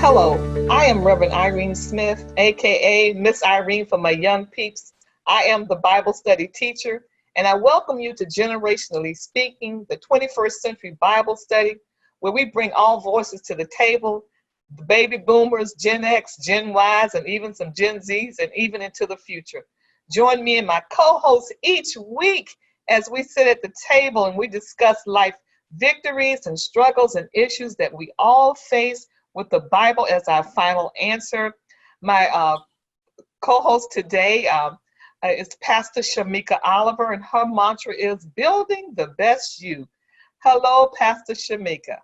Hello, I am Reverend Irene Smith, aka Miss Irene for my young peeps. I am the Bible study teacher, and I welcome you to Generationally Speaking, the 21st Century Bible Study, where we bring all voices to the table, the baby boomers, Gen X, Gen Ys, and even some Gen Zs, and even into the future. Join me and my co-hosts each week as we sit at the table and we discuss life victories and struggles and issues that we all face with the Bible as our final answer. My co-host today is Pastor Shamika Oliver, and her mantra is building the best you. Hello, Pastor Shamika.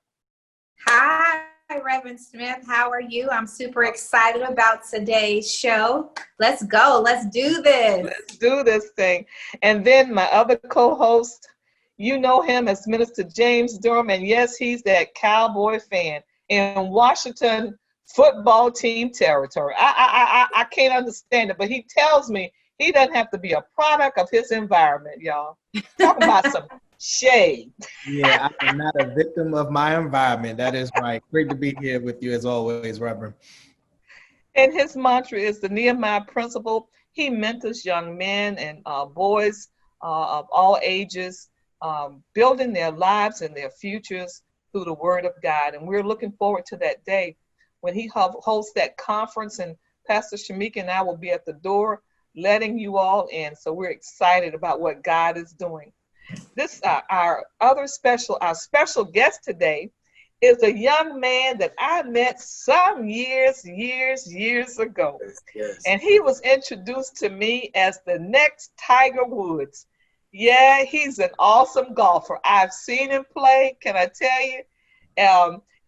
Hi, Reverend Smith. How are you? I'm super excited about today's show. Let's go. Let's do this. Let's do this thing. And then my other co-host, you know him as Minister James Durham, and yes, he's that Cowboy fan in Washington football team territory. I can't understand it, but he tells me he doesn't have to be a product of his environment, y'all. Talking about some shade. Yeah, I am not a victim of my environment. That is right. Great to be here with you as always, Reverend. And his mantra is the Nehemiah principle. He mentors young men and boys of all ages, building their lives and their futures through the Word of God. And we're looking forward to that day when he hosts that conference, and Pastor Shamika and I will be at the door letting you all in. So we're excited about what God is doing. This our special guest today is a young man that I met some years ago. Yes. And he was introduced to me as the next Tiger Woods. Yeah, he's an awesome golfer. I've seen him play, can I tell you?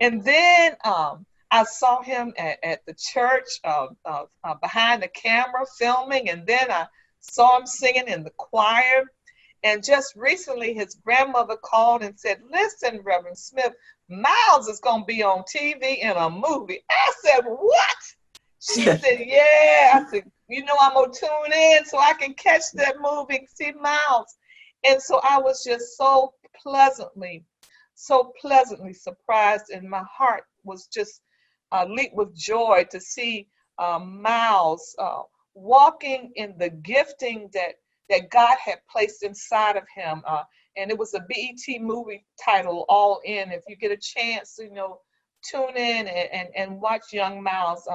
And then I saw him at the church behind the camera filming, and then I saw him singing in the choir. And just recently, his grandmother called and said, "Listen, Reverend Smith, Myles is going to be on TV in a movie." I said, "What?" She said, "Yeah." I said, "I'm going to tune in so I can catch that movie and see Myles." And so I was just so pleasantly surprised, and my heart was just leaped with joy to see Myles walking in the gifting that God had placed inside of him. And it was a BET movie title, All In. If you get a chance, tune in and watch young Myles.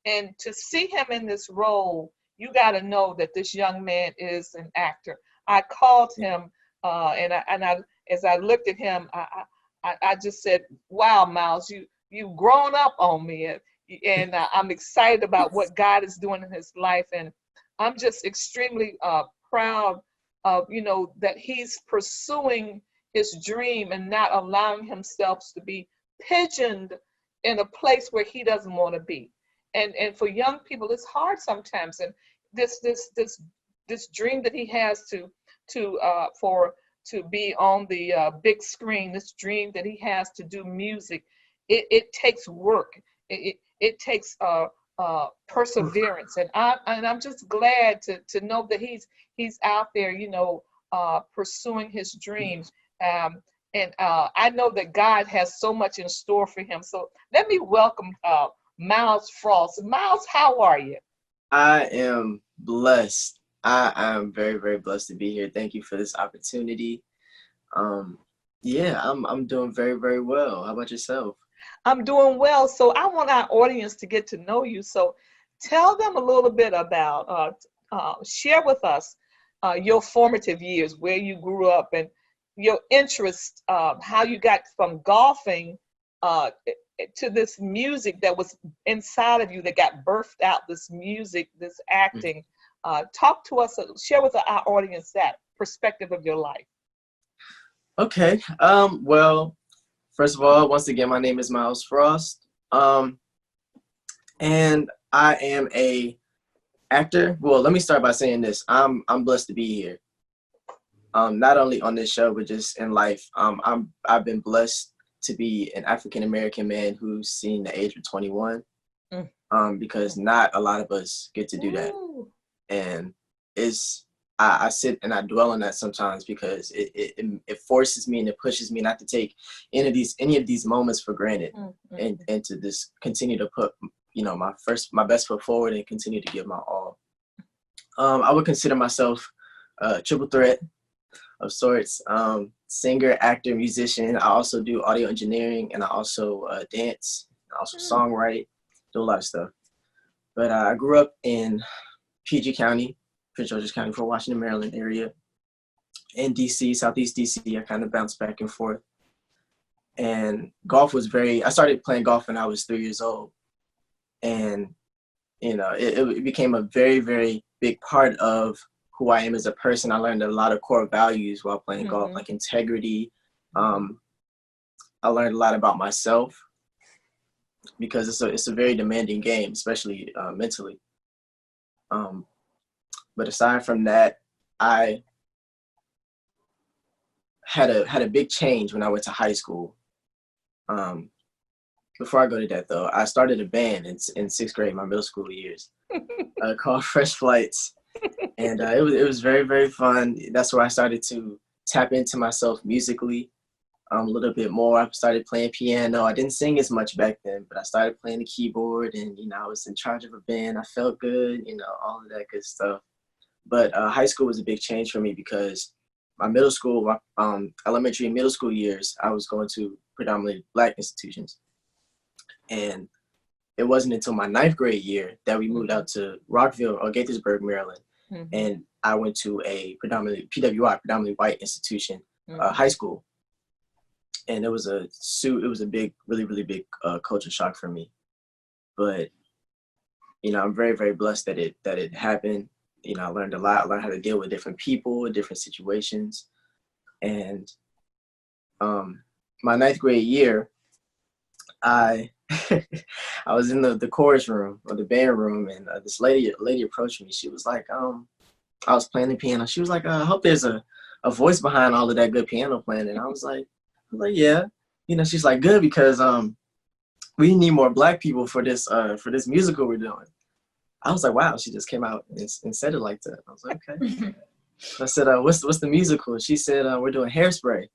And to see him in this role, you got to know that this young man is an actor. I called him, and as I looked at him, I just said, "Wow, Myles, you've grown up on me," and I'm excited about what God is doing in his life, and I'm just extremely proud of that he's pursuing his dream and not allowing himself to be pigeoned in a place where he doesn't want to be. And for young people, it's hard sometimes, and this dream that he has to be on the big screen, this dream that he has to do music, it takes work. It takes perseverance, and I'm just glad to know that he's out there, pursuing his dreams. And I know that God has so much in store for him. So let me welcome Myles Frost. Myles, how are you? I am blessed. I am very, very blessed to be here. Thank you for this opportunity. I'm doing very, very well. How about yourself? I'm doing well. So I want our audience to get to know you. So tell them a little bit about, share with us your formative years, where you grew up, and your interest, how you got from golfing to this music that was inside of you that got birthed out, this music, this acting. Talk to us, share with our audience that perspective of your life. Okay. Well, first of all, once again, my name is Myles Frost. And I am a actor. Well, let me start by saying this. I'm blessed to be here. Not only on this show, but just in life. I've been blessed to be an African American man who's seen the age of 21. Because not a lot of us get to do that. Ooh. And I sit and I dwell on that sometimes because it forces me and it pushes me not to take any of these moments for granted, and to just continue to put, you know, my best foot forward and continue to give my all. I would consider myself a triple threat of sorts, singer, actor, musician. I also do audio engineering, and I also dance, I also songwrite, do a lot of stuff. But I grew up in PG County, Prince George's County, Fort Washington, Maryland area, in DC, Southeast DC. I kind of bounced back and forth. And golf was I started playing golf when I was 3 years old. And, you know, it became a very, very big part of who I am as a person. I learned a lot of core values while playing golf, like integrity. I learned a lot about myself because it's a very demanding game, especially mentally. But aside from that, I had a big change when I went to high school. Before I go to that, though, I started a band in sixth grade, my middle school years, called Fresh Flights. And it was very, very fun. That's where I started to tap into myself musically a little bit more. I started playing piano. I didn't sing as much back then, but I started playing the keyboard, and, you know, I was in charge of a band. I felt good, you know, all of that good stuff. But high school was a big change for me because my middle school, my elementary and middle school years, I was going to predominantly Black institutions. And it wasn't until my 9th grade year that we moved out to Rockville or Gaithersburg, Maryland. And I went to a predominantly PWI, predominantly white institution, high school. And it was a big, really, really big culture shock for me. But, you know, I'm very, very blessed that it happened. You know, I learned a lot. I learned how to deal with different people, different situations. And my 9th grade year, I I was in the chorus room or the band room, and this lady approached me. She was like, I was playing the piano. She was like, I hope there's a voice behind all of that good piano playing. And I was like, yeah. You know, she's like, good, because we need more Black people for this musical we're doing. I was like, wow. She just came out and said it like that. I was like, okay. I said, what's the musical? She said, we're doing Hairspray.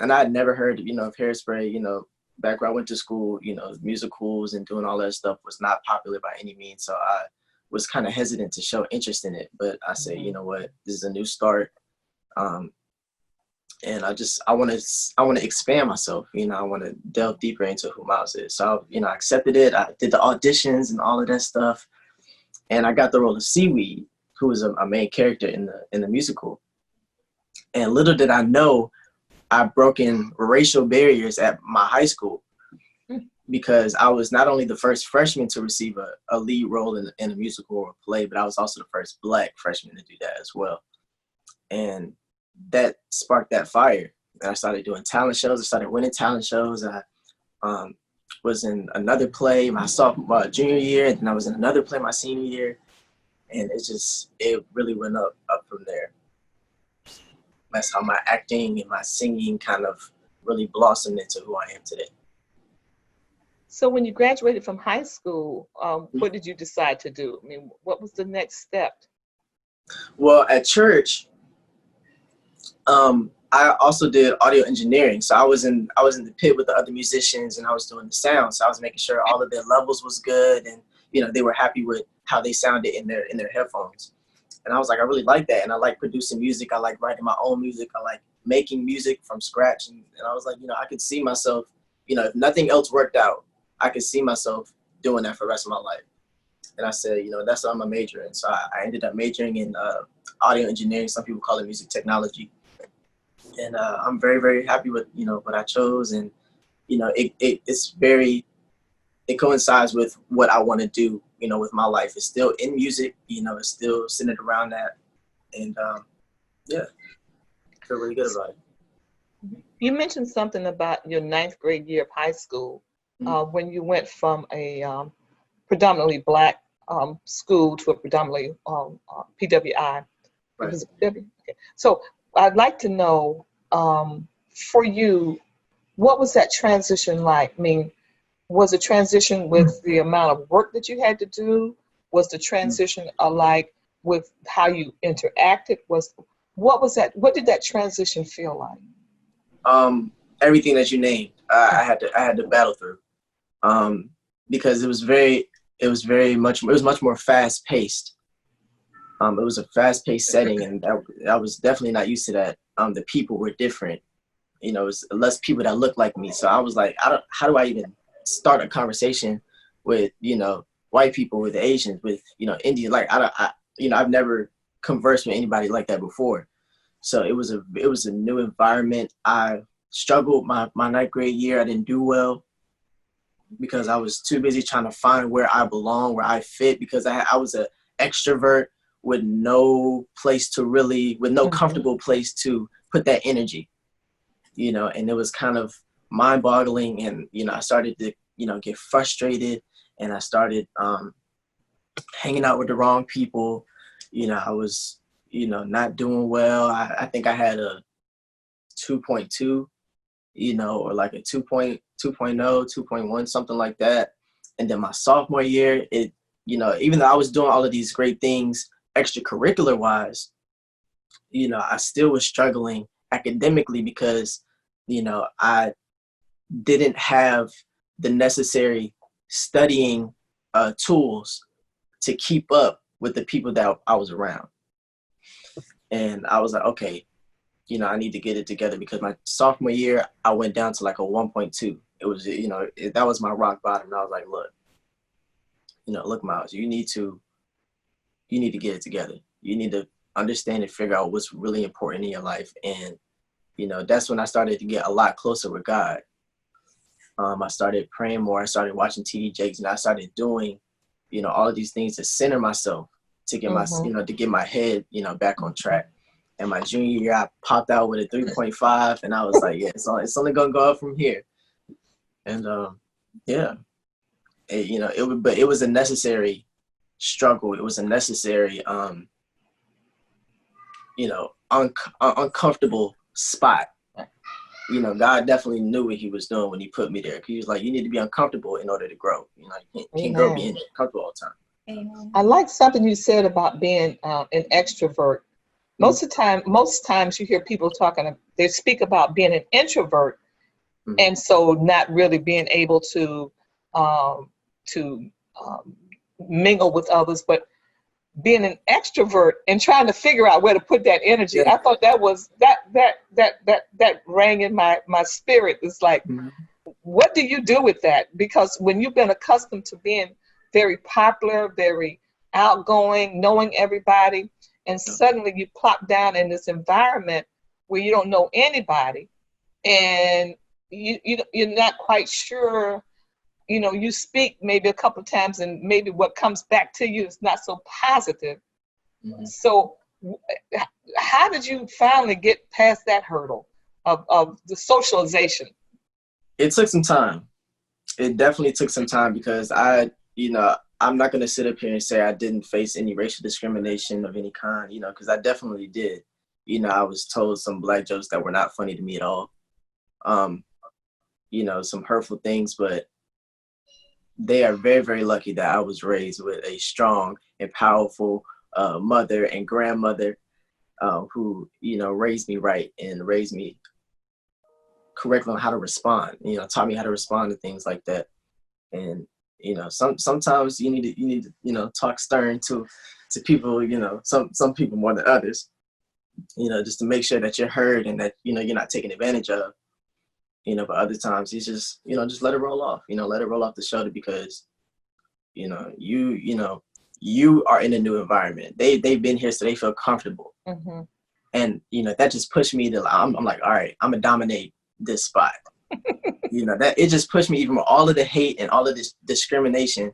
And I had never heard, you know, of Hairspray. You know, back where I went to school, you know, musicals and doing all that stuff was not popular by any means. So I was kind of hesitant to show interest in it. But I said, you know what, this is a new start. And I want to expand myself. You know, I want to delve deeper into who Myles is. So, you know, I accepted it. I did the auditions and all of that stuff. And I got the role of Seaweed, who was a main character in the musical. And little did I know, I've broken racial barriers at my high school, because I was not only the first freshman to receive a lead role in a musical or a play, but I was also the first Black freshman to do that as well. And that sparked that fire. And I started doing talent shows. I started winning talent shows. I was in another play my junior year, and then I was in another play my senior year. And it really went up from there. That's how my acting and my singing kind of really blossomed into who I am today. So when you graduated from high school, what did you decide to do? I mean, what was the next step? Well, at church, I also did audio engineering. So I was in the pit with the other musicians, and I was doing the sound. So I was making sure all of their levels was good, and, you know, they were happy with how they sounded in their headphones. And I was like, I really like that. And I like producing music. I like writing my own music. I like making music from scratch. And I was like, you know, I could see myself, you know, if nothing else worked out, I could see myself doing that for the rest of my life. And I said, you know, that's what I'm a major in. So I ended up majoring in audio engineering. Some people call it music technology. And I'm very, very happy with, you know, what I chose. And, you know, it coincides with what I want to do, you know, with my life. It's still in music, you know, it's still centered around that. And yeah, I feel really good about it. You mentioned something about your 9th grade year of high school, when you went from a predominantly Black school to a predominantly PWI. Right. It was okay. So I'd like to know, for you, what was that transition like? I mean, was the transition with the amount of work that you had to do? Was the transition like with how you interacted? What was that? What did that transition feel like? Everything that you named, I had to battle through, because it was much more fast paced. It was a fast paced setting, and I was definitely not used to that. The people were different. You know, it was less people that looked like me. So I was like, how do I even start a conversation with, white people, with Asians, with, Indians? Like, I've never conversed with anybody like that before. So it was a new environment. I struggled my ninth grade year. I didn't do well because I was too busy trying to find where I belong, where I fit, because I was an extrovert with no comfortable place to put that energy. And it was kind of mind-boggling, and I started to get frustrated, and I started hanging out with the wrong people. I was not doing well. I think I had a 2.2, or like a 2.0, 2.1, something like that. And then my sophomore year, even though I was doing all of these great things extracurricular wise, I still was struggling academically because, I didn't have the necessary studying tools to keep up with the people that I was around. And I was like, okay, I need to get it together, because my sophomore year, I went down to like a 1.2. It was, that was my rock bottom. And I was like, look, Myles, you need to get it together. You need to understand and figure out what's really important in your life. And, that's when I started to get a lot closer with God. I started praying more. I started watching TD Jakes, and I started doing, all of these things to center myself, to get to get my head, back on track. And my junior year, I popped out with a 3.5, and I was like, yeah, it's only gonna go up from here. And it was a necessary struggle. It was a necessary, uncomfortable spot. God definitely knew what he was doing when he put me there. He was like, you need to be uncomfortable in order to grow. You can't grow being comfortable all the time. Amen. I like something you said about being an extrovert. Most times you hear people they speak about being an introvert, and so not really being able to mingle with others, but being an extrovert and trying to figure out where to put that energy. Yeah. I thought that rang in my spirit. It's like, what do you do with that? Because when you've been accustomed to being very popular, very outgoing, knowing everybody, and suddenly you plop down in this environment where you don't know anybody, and you're not quite sure. You speak maybe a couple of times, and maybe what comes back to you is not so positive. So how did you finally get past that hurdle of the socialization? It took some time. It definitely took some time, because I'm not going to sit up here and say I didn't face any racial discrimination of any kind, because I definitely did. I was told some Black jokes that were not funny to me at all. Some hurtful things, but they are very, very lucky that I was raised with a strong and powerful mother and grandmother who, raised me right and raised me correctly on how to respond, taught me how to respond to things like that. And, sometimes you need to, talk stern to people, some people more than others, just to make sure that you're heard and that, you're not taken advantage of. But other times it's just, just let it roll off, let it roll off the shoulder, because, you are in a new environment. They've been here, so they feel comfortable. And, that just pushed me to, I'm like, all right, I'm gonna dominate this spot. That it just pushed me, even with all of the hate and all of this discrimination,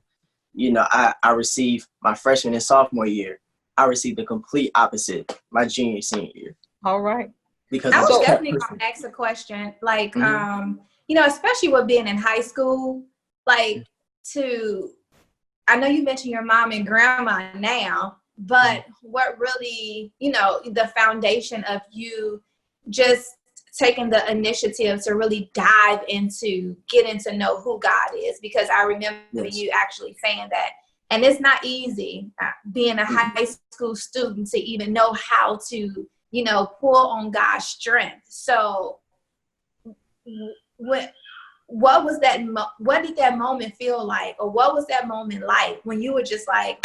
I received my freshman and sophomore year. I received the complete opposite my junior, senior year. All right. Because I I was just kept definitely pushing. gonna ask a question, like, especially with being in high school, like, I know you mentioned your mom and grandma now, but what really, the foundation of you just taking the initiative to really dive into getting to know who God is? Because I remember you actually saying that And it's not easy being a high school student to even know how to, you know, pull on God's strength. So what was that? What did that moment feel like? Or what was that moment like when you were just like,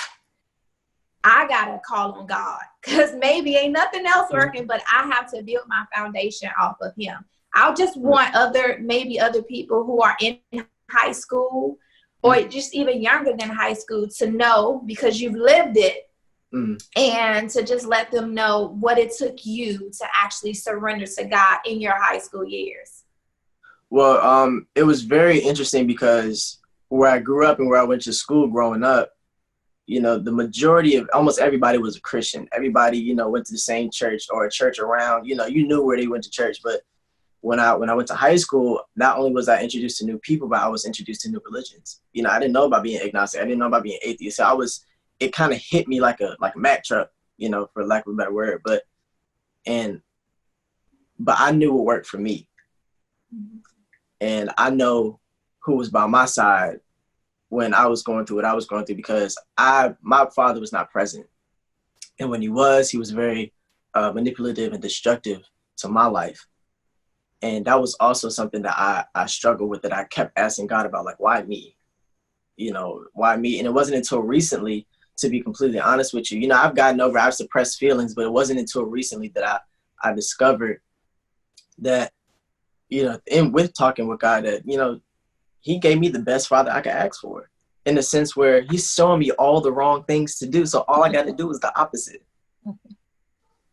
I gotta call on God, because maybe ain't nothing else working, but I have to build my foundation off of him. I just want maybe other people who are in high school or just even younger than high school to know, because you've lived it, and to just let them know what it took you to actually surrender to God in your high school years. Well, it was very interesting because where I grew up and where I went to school growing up, you know, the majority of almost everybody was a Christian. Everybody, you know, went to the same church or a church around, you know, you knew where they went to church. But when I went to high school, not only was I introduced to new people, but I was introduced to new religions. You know, I didn't know about being agnostic. I didn't know about being atheist. So it kind of hit me like a Mack truck, you know, for lack of a better word. But I knew what worked for me. And I know who was by my side when I was going through what I was going through, because my father was not present. And when he was very manipulative and destructive to my life. And that was also something that I struggled with, that I kept asking God about, like, why me? You know, why me? And it wasn't until recently, to be completely honest with you, you know, I've suppressed feelings, but it wasn't until recently that I discovered that, you know, with talking with God, that, you know, he gave me the best father I could ask for, in the sense where he's showing me all the wrong things to do. So all I got to do is the opposite.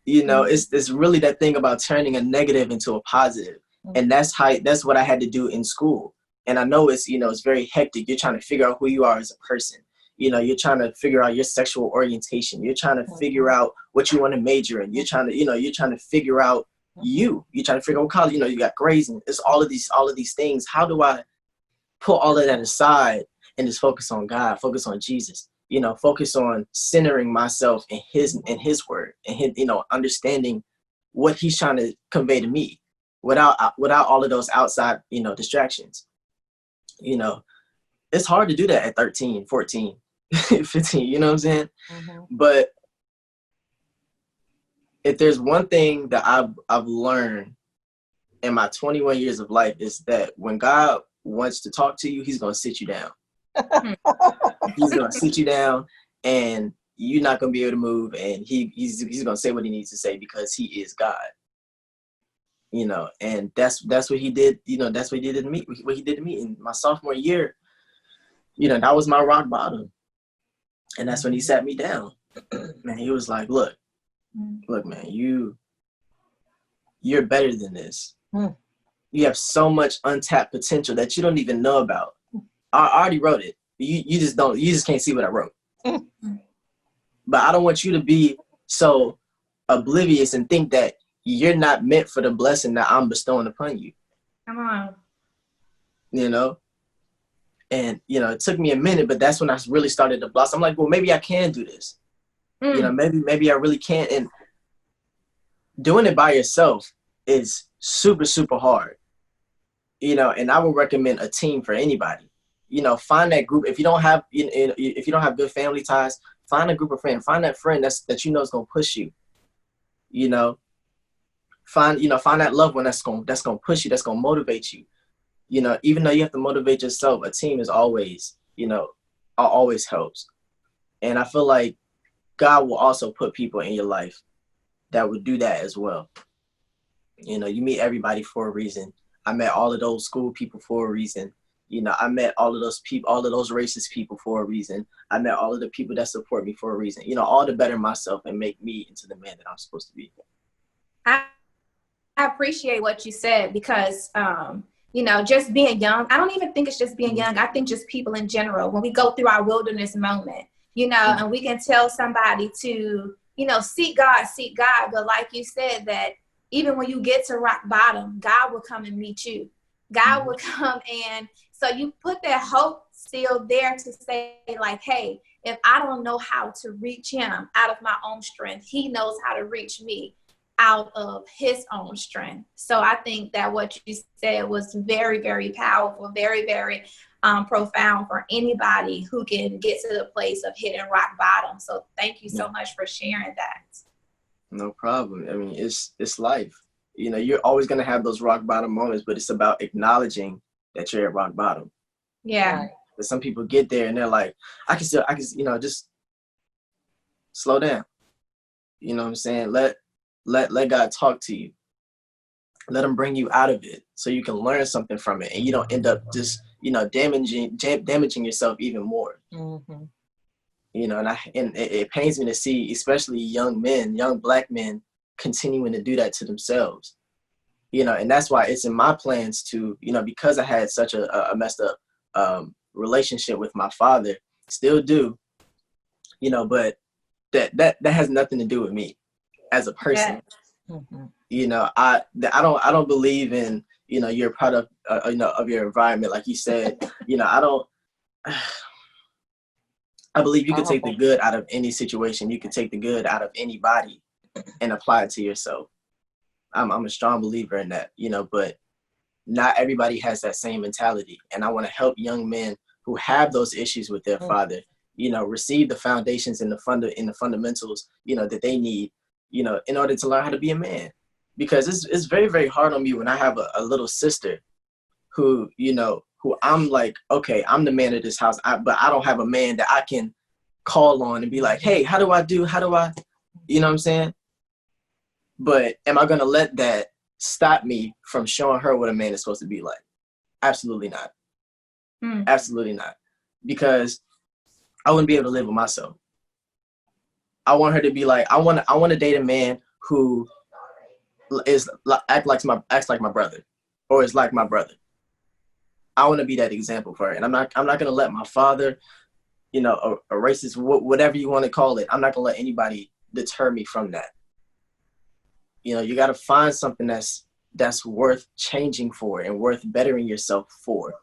You know, it's really that thing about turning a negative into a positive. And that's what I had to do in school. And I know it's, you know, it's very hectic. You're trying to figure out who you are as a person. You know, you're trying to figure out your sexual orientation. You're trying to figure out what you want to major in. You're trying to figure out you're trying to figure out what college, you know, you got grades, and it's all of these things. How do I put all of that aside and just focus on God, focus on Jesus, you know, focus on centering myself in his word, and his, you know, understanding what he's trying to convey to me without all of those outside, you know, distractions. You know, it's hard to do that at 13, 14, 15, you know what I'm saying? But if there's one thing that I've learned in my 21 years of life, is that when God wants to talk to you, he's going to sit you down. He's going to sit you down, and you're not going to be able to move. And he's going to say what he needs to say, because he is God. You know, and that's what he did. You know, that's what he did to me. What he did to me in my sophomore year. You know, that was my rock bottom. And that's when he sat me down. Man, he was like, look, man, you're better than this. You have so much untapped potential that you don't even know about. I already wrote it. You just can't see what I wrote. But I don't want you to be so oblivious and think that you're not meant for the blessing that I'm bestowing upon you. Come on. You know? And, you know, it took me a minute, but that's when I really started to blossom. I'm like, well, maybe I can do this. You know, maybe I really can. And doing it by yourself is super, super hard. You know, and I would recommend a team for anybody. You know, find that group. If you don't have good family ties, find a group of friends. Find that friend that you know is gonna push you. You know, find that loved one that's gonna push you, that's gonna motivate you. You know, even though you have to motivate yourself, a team is always, you know, always helps. And I feel like God will also put people in your life that would do that as well. You know, you meet everybody for a reason. I met all of those school people for a reason. You know, I met all of those people, all of those racist people for a reason. I met all of the people that support me for a reason. You know, all to better myself and make me into the man that I'm supposed to be. I appreciate what you said, because, you know, just being young, I don't even think it's just being young. I think just people in general, when we go through our wilderness moment, you know, and we can tell somebody to, you know, seek God. But like you said, that even when you get to rock bottom, God will come and meet you. God will come, and so you put that hope still there to say, like, hey, if I don't know how to reach him out of my own strength, he knows how to reach me. out of his own strength. So I think that what you said was very, very powerful, very, very profound for anybody who can get to the place of hitting rock bottom. So thank you so much for sharing that. No problem. I mean, it's life. You know, you're always going to have those rock bottom moments, but it's about acknowledging that you're at rock bottom. Yeah. Right. But some people get there and they're like, I can, you know, just slow down. You know what I'm saying? Let God talk to you. Let him bring you out of it so you can learn something from it and you don't end up just, you know, damaging yourself even more. Mm-hmm. You know, and it pains me to see, especially young men, young Black men, continuing to do that to themselves. You know, and that's why it's in my plans to, you know, because I had such a messed up relationship with my father, still do, you know, but that has nothing to do with me as a person. Yeah. Mm-hmm. You know, I don't believe in, you know, you're a product, you know, of your environment, like you said. You know, I believe you can take the good out of any situation. You can take the good out of anybody and apply it to yourself. I'm a strong believer in that, you know, but not everybody has that same mentality. And I want to help young men who have those issues with their father, you know, receive the foundations and the fundamentals, you know, that they need, you know, in order to learn how to be a man. Because it's very, very hard on me when I have a little sister who, you know, who I'm like, okay, I'm the man of this house, but I don't have a man that I can call on and be like, hey, how do I, you know what I'm saying? But am I going to let that stop me from showing her what a man is supposed to be like? Absolutely not. Absolutely not. Because I wouldn't be able to live with myself. I want her to be like, I want to date a man who acts like my brother, or is like my brother. I want to be that example for her, and I'm not going to let my father, you know, a racist, whatever you want to call it. I'm not going to let anybody deter me from that. You know, you got to find something that's worth changing for and worth bettering yourself for.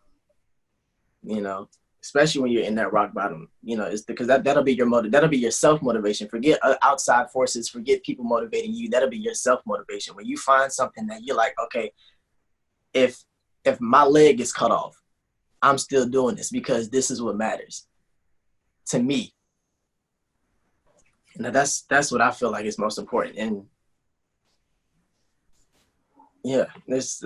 You know, especially when you're in that rock bottom. You know, it's because that'll be your that'll be your self motivation. Forget outside forces. Forget people motivating you. That'll be your self motivation. When you find something that you're like, okay, if my leg is cut off, I'm still doing this because this is what matters to me. Now that's what I feel like is most important. And yeah, it's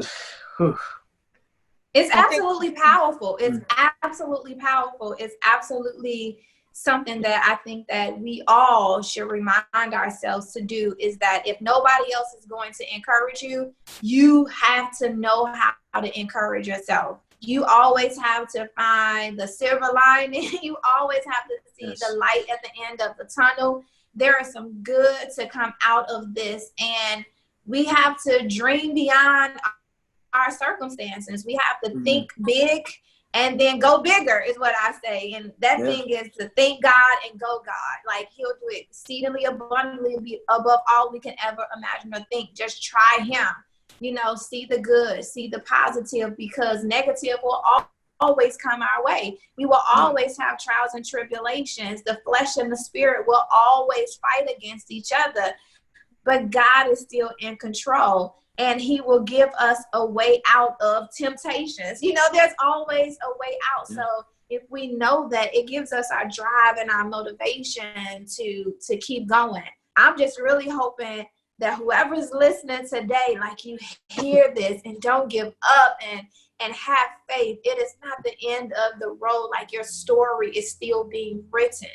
absolutely powerful. It's absolutely powerful. It's absolutely something that I think that we all should remind ourselves to do, is that if nobody else is going to encourage you, you have to know how to encourage yourself. You always have to find the silver lining. You always have to see the light at the end of the tunnel. There is some good to come out of this, and we have to dream beyond our circumstances. We have to think big and then go bigger, is what I say. And that thing is to thank God and go God. Like, he'll do it exceedingly abundantly above all we can ever imagine or think. Just try him. You know, see the good, see the positive, because negative will always come our way. We will always have trials and tribulations. The flesh and the spirit will always fight against each other. But God is still in control, and he will give us a way out of temptations. You know, there's always a way out. So if we know that, it gives us our drive and our motivation to keep going. I'm just really hoping that whoever's listening today, like, you hear this and don't give up and have faith. It is not the end of the road. Like, your story is still being written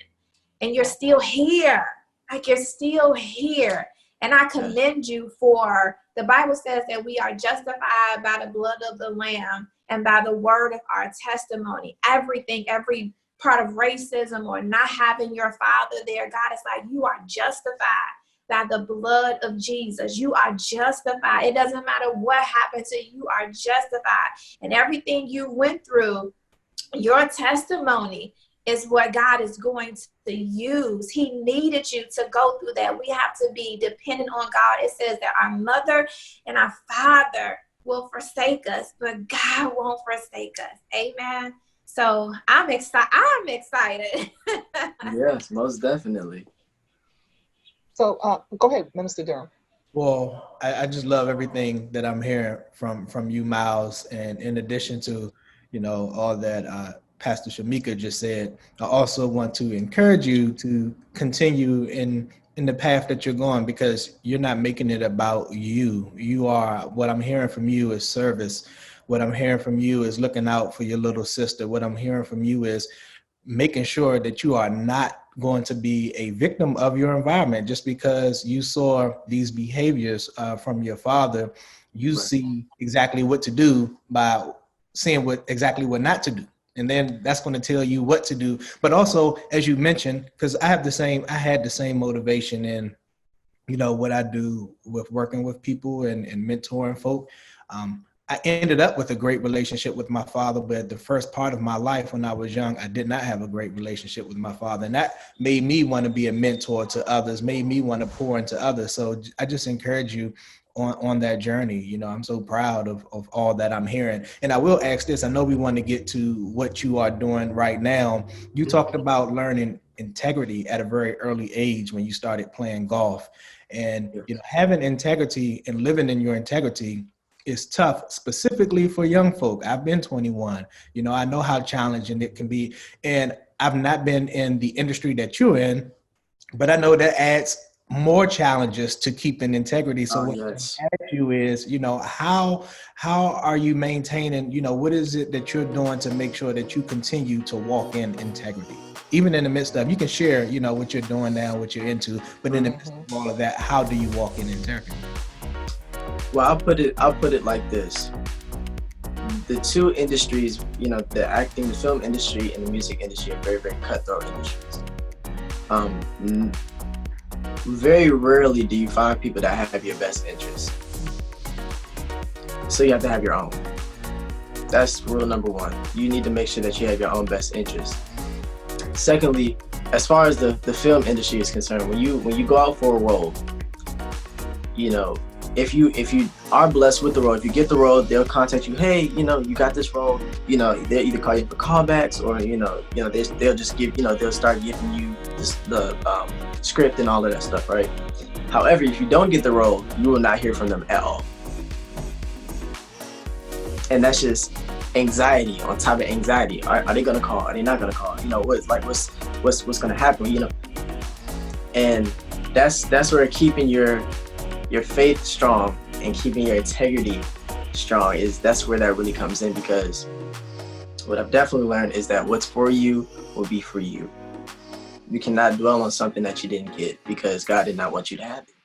and you're still here. Like, you're still here. And I commend you for, the Bible says that we are justified by the blood of the Lamb and by the word of our testimony. Everything, every part of racism or not having your father there, God is like, you are justified by the blood of Jesus. You are justified. It doesn't matter what happened to you, you are justified. And everything you went through, your testimony is what God is going to use. He needed you to go through that. We have to be dependent on God. It says that our mother and our father will forsake us, but God won't forsake us. Amen. So I'm excited. Yes, most definitely. So go ahead, Minister Durham. Well, I just love everything that I'm hearing from you, Myles. And in addition to, all that Pastor Shamika just said, I also want to encourage you to continue in the path that you're going, because you're not making it about you. You are, what I'm hearing from you is service. What I'm hearing from you is looking out for your little sister. What I'm hearing from you is making sure that you are not going to be a victim of your environment. Just because you saw these behaviors from your father, you Right. see exactly what to do by seeing exactly what not to do. And then that's going to tell you what to do. But also, as you mentioned, because I had the same motivation in, what I do with working with people and mentoring folk. I ended up with a great relationship with my father, but the first part of my life when I was young, I did not have a great relationship with my father. And that made me want to be a mentor to others, made me want to pour into others. So I just encourage you on that journey. I'm so proud of all that I'm hearing. And I will ask this, I know we want to get to what you are doing right now. You talked about learning integrity at a very early age when you started playing golf. And having integrity and living in your integrity is tough, specifically for young folk. I've been 21. I know how challenging it can be. And I've not been in the industry that you're in, but I know that adds more challenges to keeping integrity. So what I ask you is, how are you maintaining, what is it that you're doing to make sure that you continue to walk in integrity? Even in the midst of, you can share, what you're doing now, what you're into, but in the midst of all of that, how do you walk in integrity? Well, I'll put it like this. The two industries, the acting, the film industry and the music industry are very, very cutthroat industries. Very rarely do you find people that have your best interest. So you have to have your own. That's rule number one. You need to make sure that you have your own best interest. Secondly, as far as the film industry is concerned, when you go out for a role, if you are blessed with the role, if you get the role, they'll contact you. Hey, you got this role. They'll either call you for callbacks or they'll just give they'll start giving you the script and all of that stuff, right? However, if you don't get the role, you will not hear from them at all, and that's just anxiety on top of anxiety. Are they gonna call? Are they not gonna call? What's gonna happen? And that's where keeping your faith strong and keeping your integrity strong that's where that really comes in, because what I've definitely learned is that what's for you will be for you. You cannot dwell on something that you didn't get because God did not want you to have it.